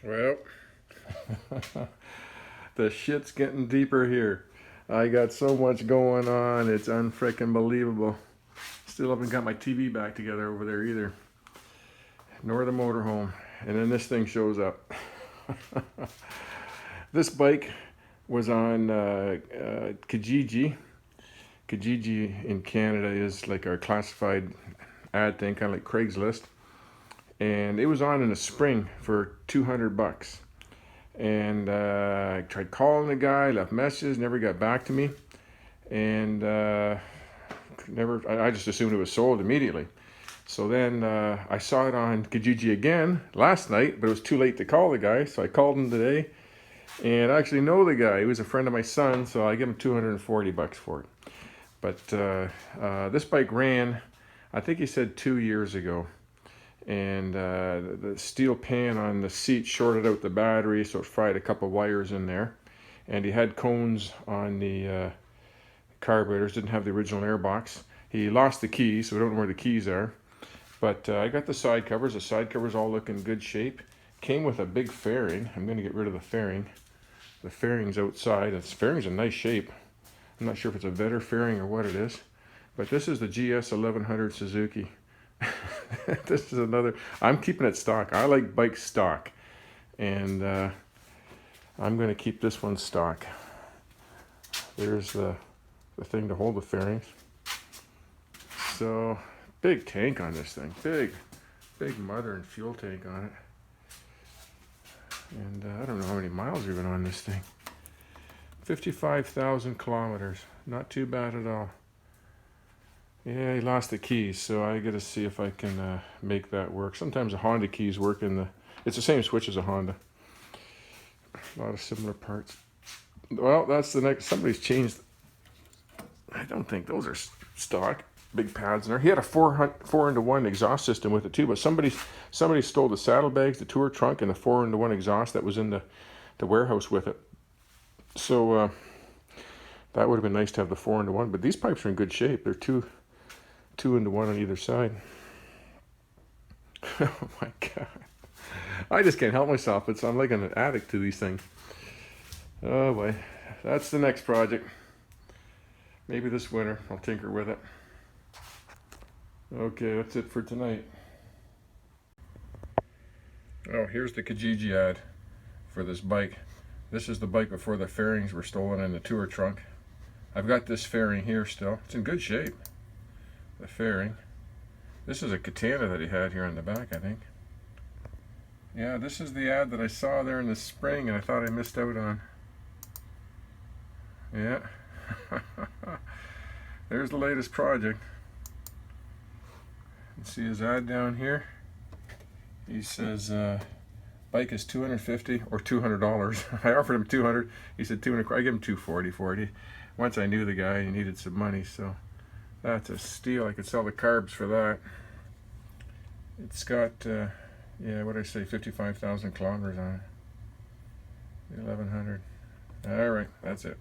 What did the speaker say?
Well, the shit's getting deeper here. I got so much going on, it's unfreaking believable. Still haven't got my TV back together over there either, nor the motorhome. And then this thing shows up. This bike was on Kijiji. Kijiji in Canada is like our classified ad thing, kind of like Craigslist. And it was on in the spring for $200. And I tried calling the guy, left messages, never got back to me. And I just assumed it was sold immediately. So then I saw it on Kijiji again last night, but it was too late to call the guy. So I called him today, and I actually know the guy. He was a friend of my son, so I give him $240 for it. But this bike ran, I think he said 2 years ago. And the steel pan on the seat shorted out the battery, so it fried a couple wires in there. And he had cones on the carburetors, didn't have the original airbox. He lost the keys, so we don't know where the keys are. But I got the side covers. The side covers all look in good shape. Came with a big fairing. I'm going to get rid of the fairing. The fairing's outside. The fairing's in nice shape. I'm not sure if it's a Vetter fairing or what it is. But this is the Gs1100 Suzuki. This is another. I'm keeping it stock. I like bike stock. And I'm going to keep this one stock. There's the thing to hold the fairings. So, big tank on this thing. Big mother and fuel tank on it. And I don't know how many miles are even on this thing. 55,000 kilometers. Not too bad at all. Yeah, he lost the keys, so I got to see if I can make that work. Sometimes the Honda keys work in the... It's the same switch as a Honda. A lot of similar parts. Well, that's the next... Somebody's changed... I don't think those are stock. Big pads in there. He had a 4-into-1 exhaust system with it too, but somebody stole the saddlebags, the tour trunk, and the 4-into-1 exhaust that was in the warehouse with it. So that would have been nice to have the 4-into-1, but these pipes are in good shape. They're 2-into-1 on either side. Oh my God. I just can't help myself. I'm like an addict to these things. Oh boy. That's the next project. Maybe this winter I'll tinker with it. Okay, that's it for tonight. Oh, here's the Kijiji ad for this bike. This is the bike before the fairings were stolen in the tour trunk. I've got this fairing here still. It's in good shape. The fairing. This is a katana that he had here on the back, I think. Yeah, this is the ad that I saw there in the spring and I thought I missed out on. Yeah. There's the latest project. You see his ad down here? He says, bike is $250 or $200. I offered him $200. He said $200. I give him $240 for it. Once I knew the guy, he needed some money, so that's a steal. I could sell the carbs for that. It's got, yeah, what did I say, 55,000 kilometers on it. 1100. All right, that's it.